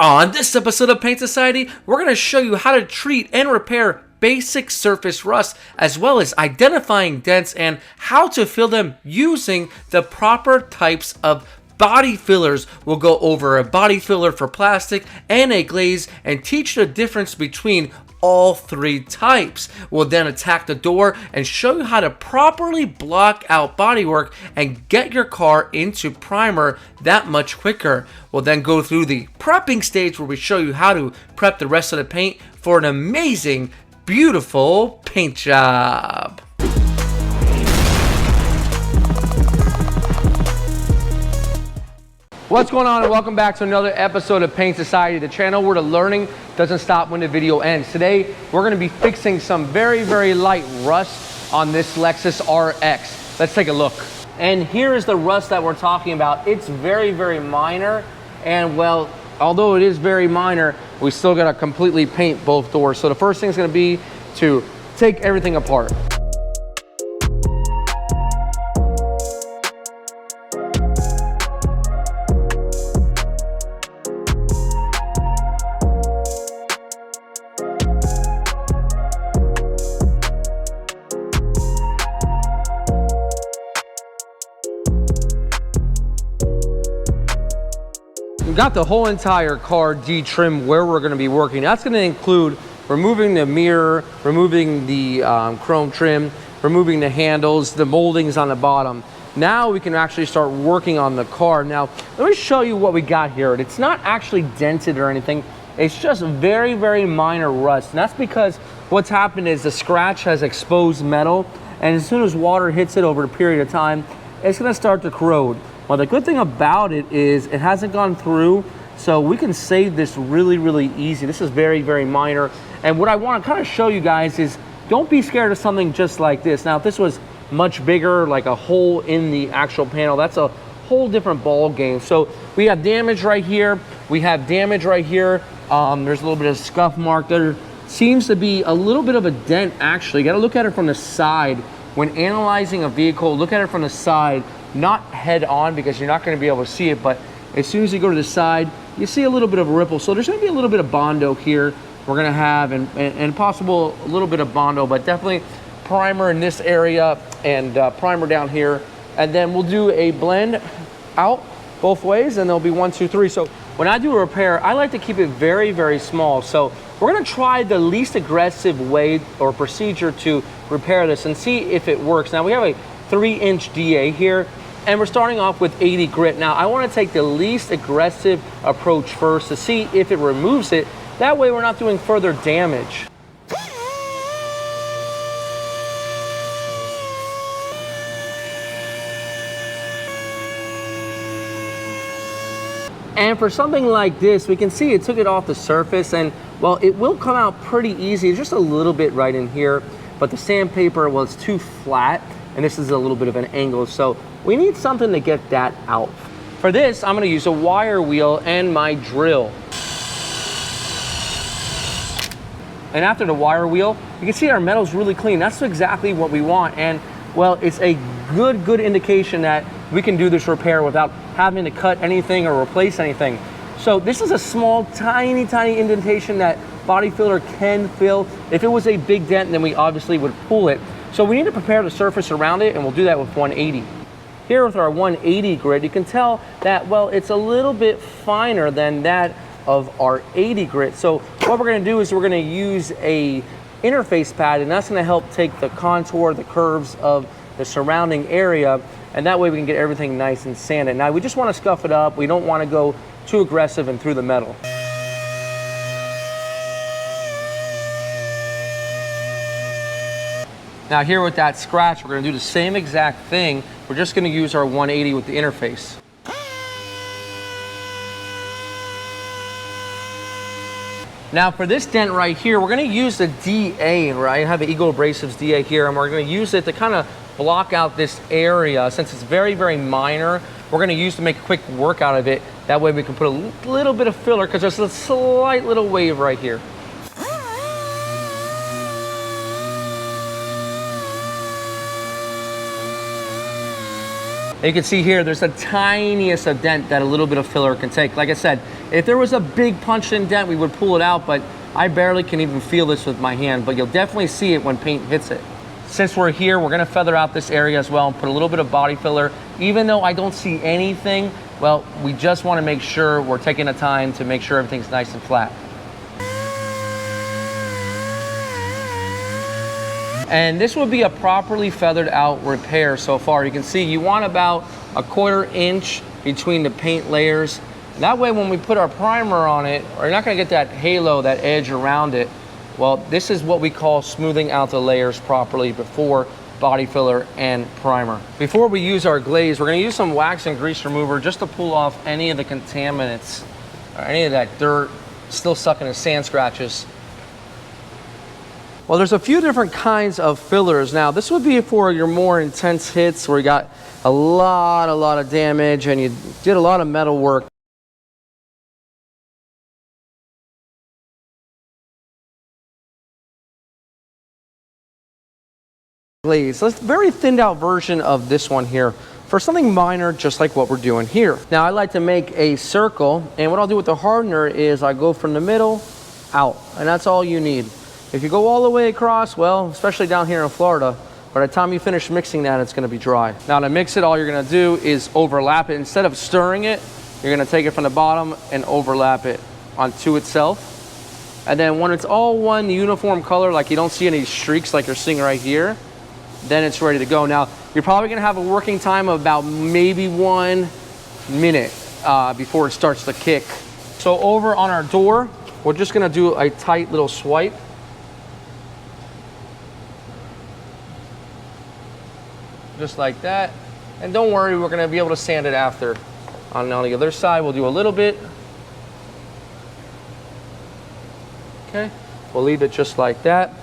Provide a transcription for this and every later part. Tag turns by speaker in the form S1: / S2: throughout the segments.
S1: On this episode of Paint Society, we're going to show you how to treat and repair basic surface rust, as well as identifying dents and how to fill them using the proper types of body fillers. We'll go over a body filler for plastic and a glaze and teach the difference between all three types. We'll then attack the door and show you how to properly block out bodywork and get your car into primer that much quicker. We'll then go through the prepping stage where we show you how to prep the rest of the paint for an amazing, beautiful paint job. What's going on, and welcome back to another episode of Paint Society, the channel where the learning doesn't stop when the video ends. Today, we're going to be fixing some very, very light rust on this Lexus RX. Let's take a look. And here is the rust that we're talking about. It's very, very minor, and well, although it is very minor, we still got to completely paint both doors. So the first thing is going to be to take everything apart. We've got the whole entire car de-trimmed where we're going to be working. That's going to include removing the mirror, removing the chrome trim, removing the handles, the moldings on the bottom. Now we can actually start working on the car. Now, let me show you what we got here. It's not actually dented or anything. It's just very, very minor rust. And that's because what's happened is the scratch has exposed metal, and as soon as water hits it over a period of time, it's going to start to corrode. Well, the good thing about it is it hasn't gone through, so we can save this really, really easy. This is very, very minor. And what I want to kind of show you guys is don't be scared of something just like this. Now, if this was much bigger, like a hole in the actual panel, that's a whole different ball game. So we have damage right here. We have damage right here. There's a little bit of scuff mark. There seems to be a little bit of a dent, actually. You got to look at it from the side. When analyzing a vehicle, look at it from the side. Not head on, because you're not going to be able to see it, but as soon as you go to the side, you see a little bit of a ripple. So there's going to be a little bit of Bondo here we're going to have, and possible a little bit of Bondo, but definitely primer in this area and primer down here. And then we'll do a blend out both ways, and there'll be 1, 2, 3. So when I do a repair, I like to keep it very, very small. So we're going to try the least aggressive way or procedure to repair this and see if it works. Now we have a 3-inch DA here, and we're starting off with 80 grit. Now I want to take the least aggressive approach first to see if it removes it. That way we're not doing further damage. And for something like this, we can see it took it off the surface, and well, it will come out pretty easy, just a little bit right in here, but the sandpaper was too flat, and this is a little bit of an angle, so we need something to get that out. For this, I'm going to use a wire wheel and my drill. And after the wire wheel, you can see our metal's really clean. That's exactly what we want, and well, it's a good indication that we can do this repair without having to cut anything or replace anything. So this is a small, tiny indentation that body filler can fill. If it was a big dent, then we obviously would pull it. So we need to prepare the surface around it, and we'll do that with 180. Here with our 180 grit, you can tell that, well, it's a little bit finer than that of our 80 grit. So what we're going to do is we're going to use a interface pad, and that's going to help take the contour, the curves of the surrounding area, and that way we can get everything nice and sanded. Now we just want to scuff it up. We don't want to go too aggressive and through the metal. Now here with that scratch, we're going to do the same exact thing. We're just going to use our 180 with the interface. Now for this dent right here, we're going to use the DA, right? I have the Eagle Abrasives DA here, and we're going to use it to kind of block out this area. Since it's very, very minor, we're going to use to make a quick work out of it. That way we can put a little bit of filler, because there's a slight little wave right here. And you can see here, there's the tiniest of dent that a little bit of filler can take. Like I said, if there was a big punched in dent, we would pull it out, but I barely can even feel this with my hand, but you'll definitely see it when paint hits it. Since we're here, we're gonna feather out this area as well and put a little bit of body filler. Even though I don't see anything, well, we just wanna make sure we're taking the time to make sure everything's nice and flat. And this would be a properly feathered out repair so far. You can see you want about a 1/4 inch between the paint layers. That way when we put our primer on it, we're not gonna get that halo, that edge around it. Well, this is what we call smoothing out the layers properly before body filler and primer. Before we use our glaze, we're gonna use some wax and grease remover just to pull off any of the contaminants or any of that dirt still stuck in the sand scratches. Well, there's a few different kinds of fillers. Now, this would be for your more intense hits where you got a lot of damage and you did a lot of metal work. Glaze. So it's a very thinned out version of this one here for something minor, just like what we're doing here. Now, I like to make a circle, and what I'll do with the hardener is I go from the middle out, and that's all you need. If you go all the way across, well, especially down here in Florida, by the time you finish mixing that, it's gonna be dry. Now to mix it, all you're gonna do is overlap it. Instead of stirring it, you're gonna take it from the bottom and overlap it onto itself. And then when it's all one uniform color, like you don't see any streaks like you're seeing right here, then it's ready to go. Now, you're probably gonna have a working time of about maybe 1 minute before it starts to kick. So over on our door, we're just gonna do a tight little swipe. Just like that. And don't worry, we're gonna be able to sand it after. On the other side, we'll do a little bit. Okay, we'll leave it just like that.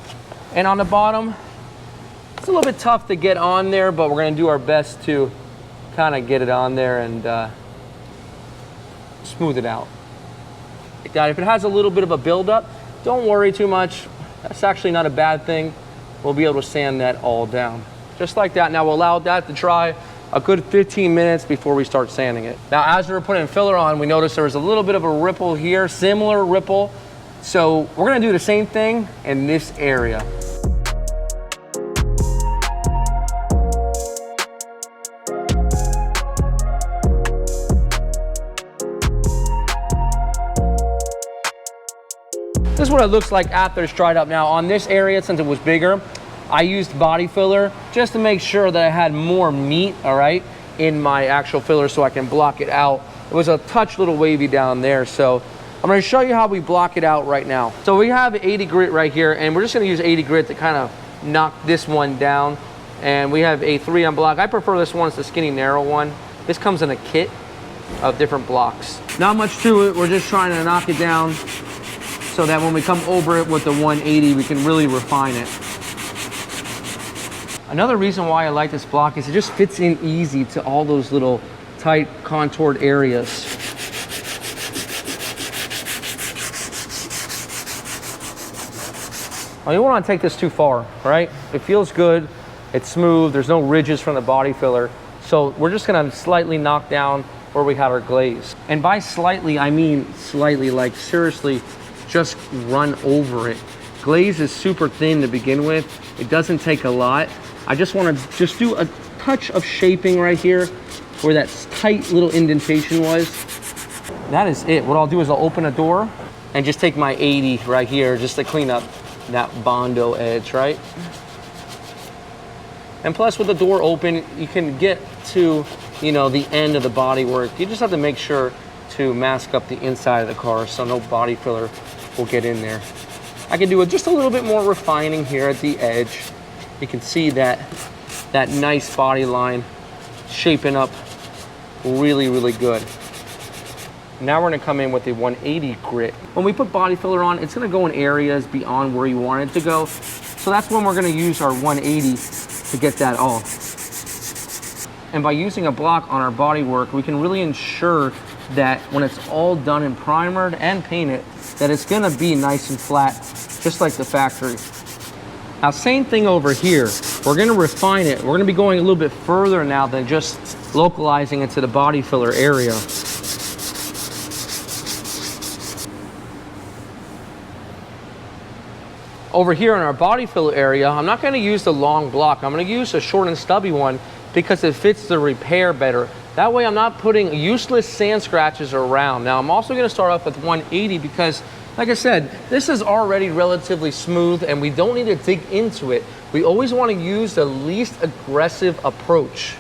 S1: And on the bottom, it's a little bit tough to get on there, but we're gonna do our best to kind of get it on there and smooth it out. Like that. If it has a little bit of a buildup, don't worry too much. That's actually not a bad thing. We'll be able to sand that all down. Just like that. Now we'll allow that to dry a good 15 minutes before we start sanding it. Now, as we were putting filler on, we noticed there was a little bit of a ripple here, similar ripple. So we're gonna do the same thing in this area. This is what it looks like after it's dried up. Now on this area, since it was bigger, I used body filler just to make sure that I had more meat, all right, in my actual filler so I can block it out. It was a touch little wavy down there, so I'm gonna show you how we block it out right now. So we have 80 grit right here, and we're just gonna use 80 grit to kind of knock this one down. And we have a 3M block. I prefer this one, it's the skinny narrow one. This comes in a kit of different blocks. Not much to it, we're just trying to knock it down so that when we come over it with the 180, we can really refine it. Another reason why I like this block is it just fits in easy to all those little tight contoured areas. Well, you don't want to take this too far, right? It feels good, it's smooth, there's no ridges from the body filler. So we're just gonna slightly knock down where we had our glaze. And by slightly, I mean slightly, like seriously, just run over it. Glaze is super thin to begin with. It doesn't take a lot. I just want to just do a touch of shaping right here where that tight little indentation was. That is it. What I'll do is I'll open a door and just take my 80 right here just to clean up that Bondo edge, right? And plus with the door open, you can get to, you know, the end of the body work. You just have to make sure to mask up the inside of the car so no body filler will get in there. I can do just a little bit more refining here at the edge. You can see that nice body line shaping up really, really good. Now we're gonna come in with the 180 grit. When we put body filler on, it's gonna go in areas beyond where you want it to go. So that's when we're gonna use our 180 to get that off. And by using a block on our body work, we can really ensure that when it's all done and primered and painted, that it's gonna be nice and flat, just like the factory. Now, same thing over here. We're gonna refine it. We're gonna be going a little bit further now than just localizing into the body filler area. Over here in our body filler area, I'm not going to use the long block. I'm going to use a short and stubby one because it fits the repair better. That way I'm not putting useless sand scratches around. Now I'm also going to start off with 180 because, like I said, this is already relatively smooth and we don't need to dig into it. We always want to use the least aggressive approach.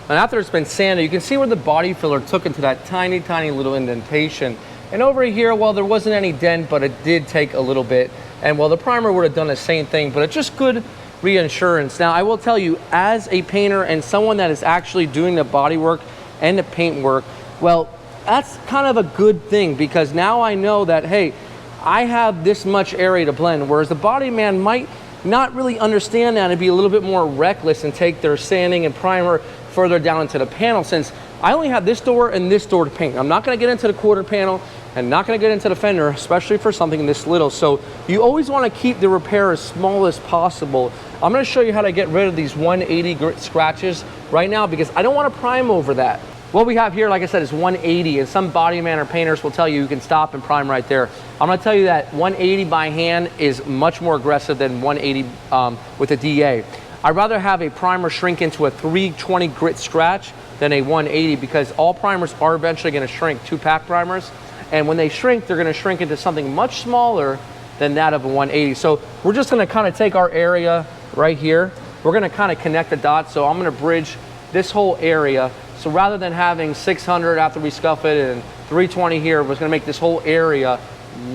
S1: And after it's been sanded, you can see where the body filler took into that tiny, tiny little indentation. And over here, well, there wasn't any dent, but it did take a little bit. And well, the primer would have done the same thing, but it's just good reassurance. Now, I will tell you, as a painter and someone that is actually doing the body work and the paint work, well, that's kind of a good thing because now I know that, hey, I have this much area to blend, whereas the body man might not really understand that and be a little bit more reckless and take their sanding and primer further down into the panel, since I only have this door and this door to paint. I'm not going to get into the quarter panel and not going to get into the fender, especially for something this little. So you always want to keep the repair as small as possible. I'm going to show you how to get rid of these 180 grit scratches right now because I don't want to prime over that. What we have here, like I said, is 180, and some body man or painters will tell you you can stop and prime right there. I'm going to tell you that 180 by hand is much more aggressive than 180 with a DA. I'd rather have a primer shrink into a 320 grit scratch than a 180 because all primers are eventually going to shrink, 2-pack primers. And when they shrink, they're going to shrink into something much smaller than that of a 180. So we're just going to kind of take our area right here. We're going to kind of connect the dots. So I'm going to bridge this whole area. So rather than having 600 after we scuff it and 320 here, we're going to make this whole area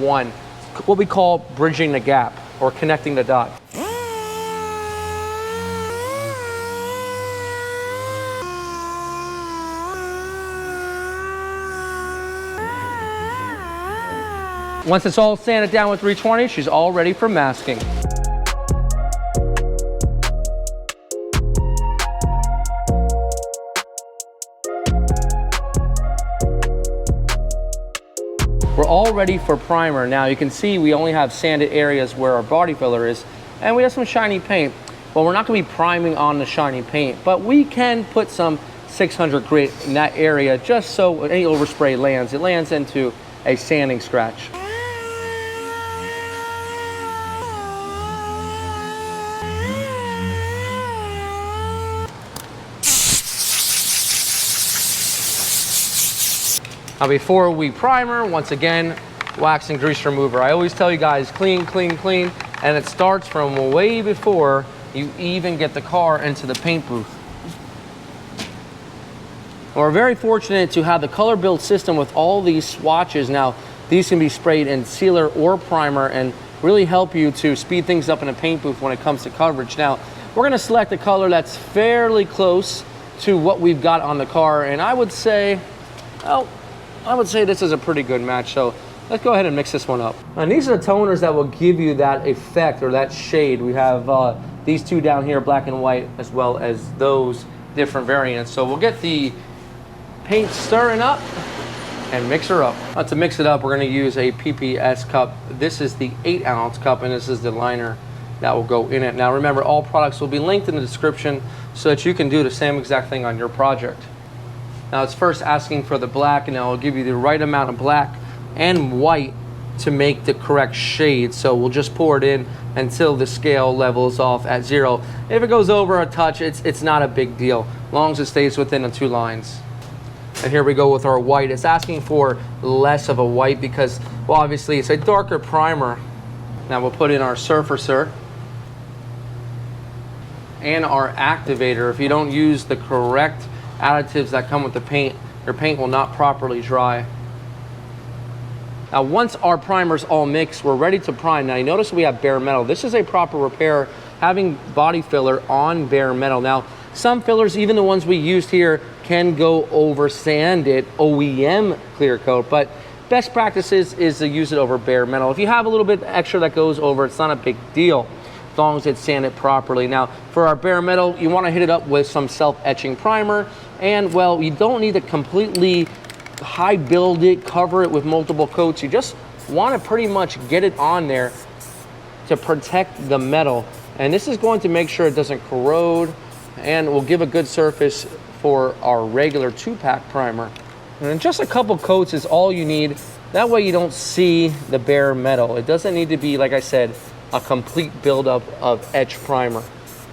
S1: one. What we call bridging the gap or connecting the dot. Once it's all sanded down with 320, she's all ready for masking. We're all ready for primer. Now you can see we only have sanded areas where our body filler is, and we have some shiny paint. Well, we're not going to be priming on the shiny paint, but we can put some 600 grit in that area just so when any overspray lands, it lands into a sanding scratch. Now before we primer, once again, wax and grease remover. I always tell you guys, clean, clean, clean, and it starts from way before you even get the car into the paint booth. We're very fortunate to have the color build system with all these swatches. Now, these can be sprayed in sealer or primer and really help you to speed things up in a paint booth when it comes to coverage. Now, we're gonna select a color that's fairly close to what we've got on the car, and I would say, well, this is a pretty good match, so let's go ahead and mix this one up. And these are the toners that will give you that effect or that shade. We have these two down here, black and white, as well as those different variants. So we'll get the paint stirring up and mix her up. To mix it up, we're gonna use a PPS cup. This is the 8-ounce cup, and this is the liner that will go in it. Now remember, all products will be linked in the description so that you can do the same exact thing on your project. Now it's first asking for the black, and I'll give you the right amount of black and white to make the correct shade. So we'll just pour it in until the scale levels off at 0. If it goes over a touch, it's not a big deal, as long as it stays within the 2 lines. And here we go with our white. It's asking for less of a white because, well, obviously it's a darker primer. Now we'll put in our surfacer and our activator. If you don't use the correct additives that come with the paint, your paint will not properly dry. Now once our primer's all mixed, we're ready to prime. Now you notice we have bare metal. This is a proper repair, having body filler on bare metal. Now some fillers, even the ones we used here, can go over sanded OEM clear coat, but best practices is to use it over bare metal. If you have a little bit extra that goes over, it's not a big deal. as long as it's sanded properly. Now, for our bare metal, you want to hit it up with some self-etching primer, and well, you don't need to completely high build it, cover it with multiple coats. You just want to pretty much get it on there to protect the metal. And this is going to make sure it doesn't corrode and will give a good surface for our regular 2-pack primer. And just a couple coats is all you need. That way you don't see the bare metal. It doesn't need to be, like I said, a complete buildup of etch primer.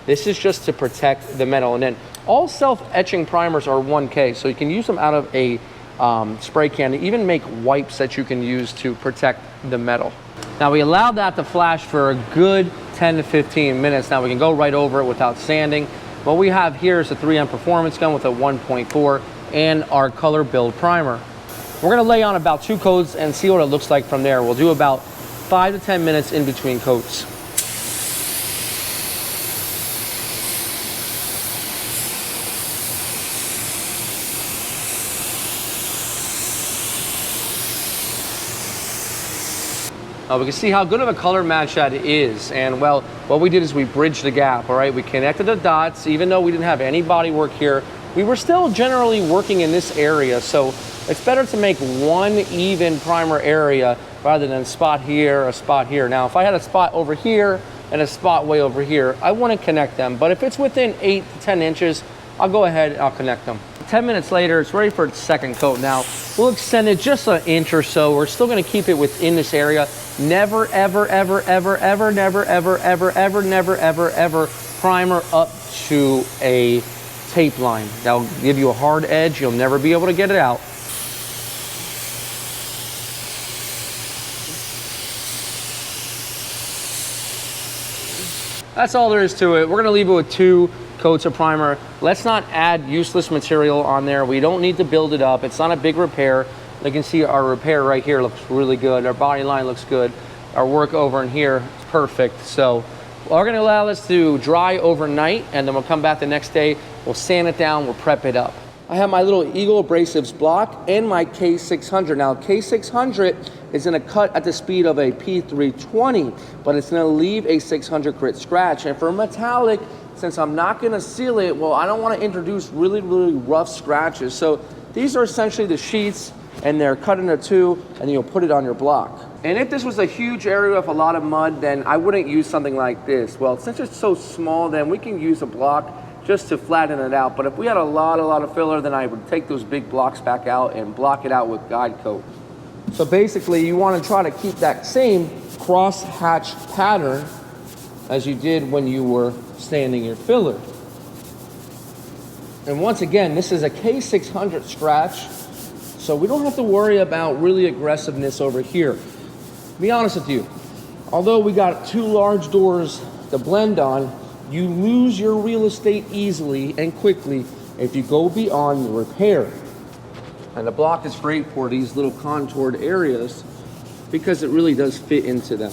S1: This is just to protect the metal. And then all self-etching primers are 1K, so you can use them out of a spray can to even make wipes that you can use to protect the metal. Now we allowed that to flash for a good 10 to 15 minutes. Now we can go right over it without sanding. What we have here is a 3M performance gun with a 1.4 and our color build primer. We're gonna lay on about 2 coats and see what it looks like from there. We'll do about 5 to 10 minutes in between coats. We can see how good of a color match that is. And well, what we did is we bridged the gap, all right? We connected the dots. Even though we didn't have any body work here, we were still generally working in this area. So it's better to make one even primer area rather than a spot here, a spot here. Now, if I had a spot over here and a spot way over here, I wouldn't connect them. But if it's within 8 to 10 inches, I'll go ahead and I'll connect them. 10 minutes later, it's ready for its second coat. Now, we'll extend it just an inch or so. We're still gonna keep it within this area. Never, ever, ever, ever, ever, never, ever, ever, ever, never, ever, ever primer up to a tape line. That'll give you a hard edge. You'll never be able to get it out. That's all there is to it. We're gonna leave it with 2 coats of primer. Let's not add useless material on there. We don't need to build it up. It's not a big repair. You can see our repair right here looks really good. Our body line looks good. Our work over in here is perfect. So we're gonna allow this to dry overnight, and then we'll come back the next day. We'll sand it down, we'll prep it up. I have my little Eagle abrasives block and my K600. Now K600 is gonna cut at the speed of a P320, but it's gonna leave a 600 grit scratch. And for metallic, since I'm not gonna seal it, well, I don't wanna introduce really, really rough scratches. So these are essentially the sheets, and they're cut into 2, and you'll put it on your block. And if this was a huge area with a lot of mud, then I wouldn't use something like this. Well, since it's so small, then we can use a block just to flatten it out. But if we had a lot of filler, then I would take those big blocks back out and block it out with guide coat. So basically, you want to try to keep that same cross hatch pattern as you did when you were sanding your filler. And once again, this is a K600 scratch, so we don't have to worry about really aggressiveness over here. To be honest with you, although we got 2 large doors to blend on, you lose your real estate easily and quickly if you go beyond the repair. And the block is great for these little contoured areas because it really does fit into them.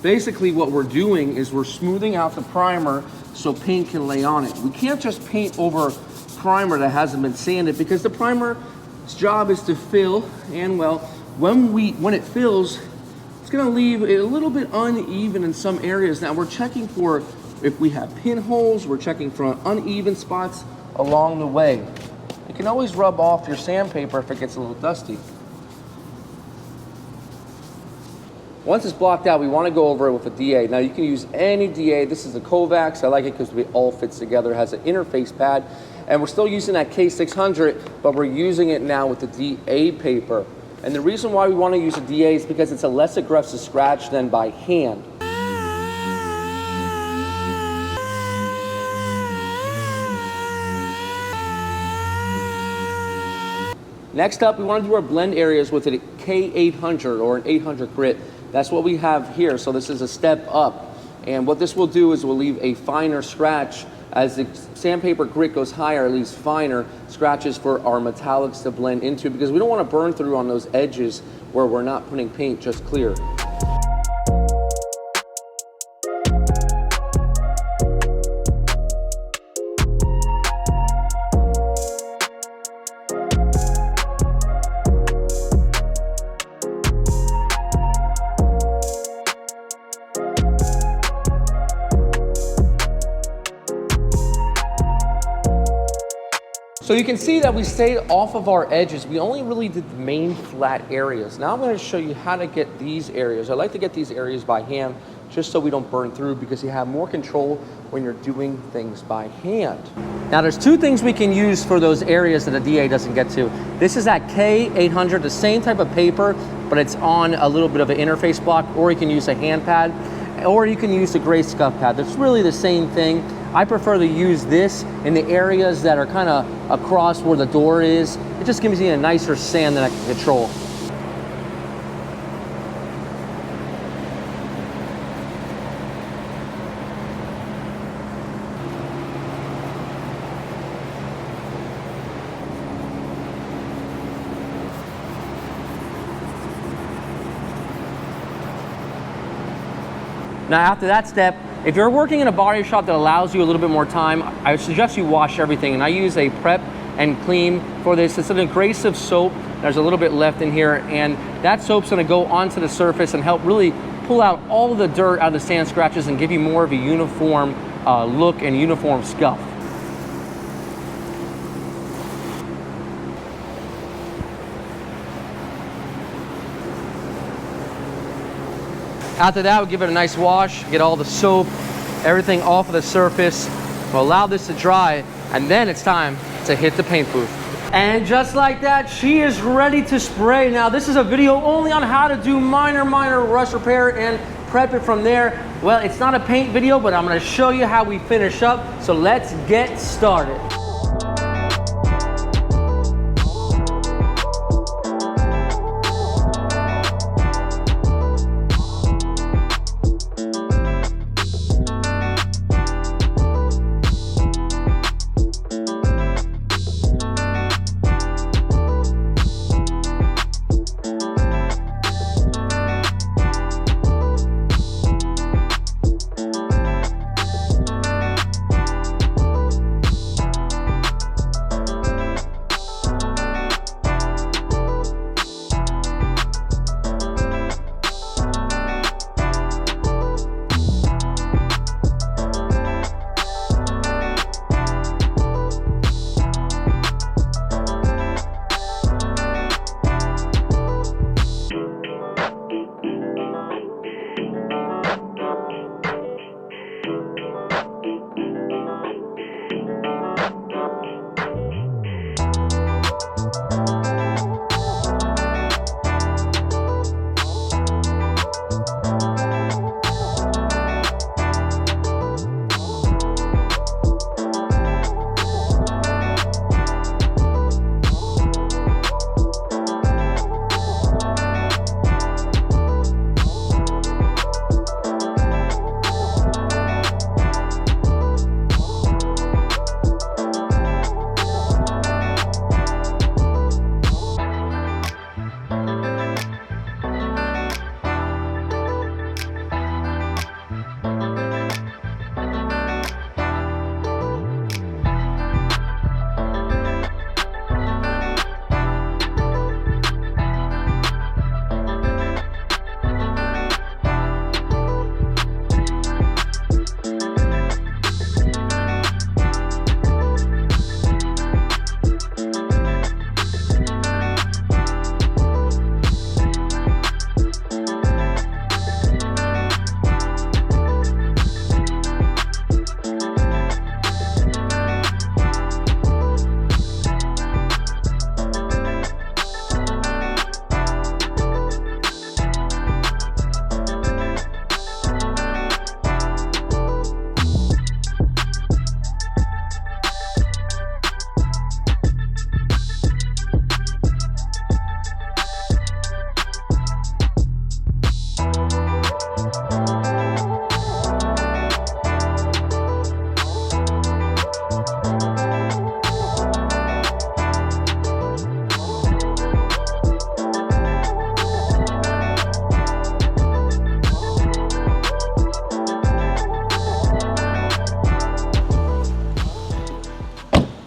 S1: Basically what we're doing is we're smoothing out the primer so paint can lay on it. We can't just paint over primer that hasn't been sanded because the primer's job is to fill, and well, when it fills, it's gonna leave it a little bit uneven in some areas. Now we're checking for if we have pinholes, we're checking for uneven spots along the way. You can always rub off your sandpaper if it gets a little dusty. Once it's blocked out, we want to go over it with a DA. Now you can use any DA. This is a Kovacs. I like it because it all fits together. It has an interface pad. And we're still using that K600, but we're using it now with the DA paper. And the reason why we want to use a DA is because it's a less aggressive scratch than by hand. Next up, we want to do our blend areas with a K800 or an 800 grit. That's what we have here, so this is a step up. And what this will do is we'll leave a finer scratch. As the sandpaper grit goes higher, it leaves finer scratches for our metallics to blend into, because we don't want to burn through on those edges where we're not putting paint just clear. So you can see that we stayed off of our edges. We only really did the main flat areas. Now I'm going to show you how to get these areas. I like to get these areas by hand just so we don't burn through, because you have more control when you're doing things by hand. Now there's two things we can use for those areas that a DA doesn't get to. This is that K800, the same type of paper, but it's on a little bit of an interface block, or you can use a hand pad, or you can use the gray scuff pad. That's really the same thing. I prefer to use this in the areas that are kind of across where the door is. It just gives me a nicer sand that I can control. Now after that step, if you're working in a body shop that allows you a little bit more time, I suggest you wash everything. And I use a prep and clean for this. It's an abrasive soap. There's a little bit left in here, and that soap's gonna go onto the surface and help really pull out all of the dirt out of the sand scratches and give you more of a uniform look and uniform scuff. After that, we'll give it a nice wash, get all the soap, everything off of the surface. We'll allow this to dry, and then it's time to hit the paint booth. And just like that, she is ready to spray. Now, this is a video only on how to do minor rust repair and prep it from there. Well, it's not a paint video, but I'm gonna show you how we finish up. So let's get started.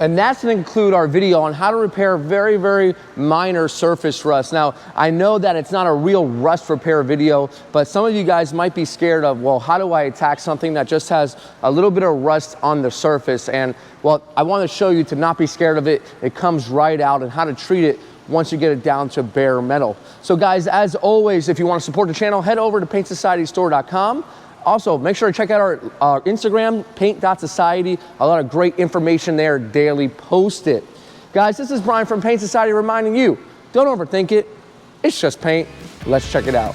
S1: And that's going to include our video on how to repair very, very minor surface rust. Now, I know that it's not a real rust repair video, but some of you guys might be scared of, well, how do I attack something that just has a little bit of rust on the surface? And well, I want to show you to not be scared of it. It comes right out, and how to treat it once you get it down to bare metal. So guys, as always, if you want to support the channel, head over to paintsocietystore.com. Also, make sure to check out our Instagram, paint.society. A lot of great information there daily posted. Guys, this is Brian from Paint Society reminding you, don't overthink it. It's just paint. Let's check it out.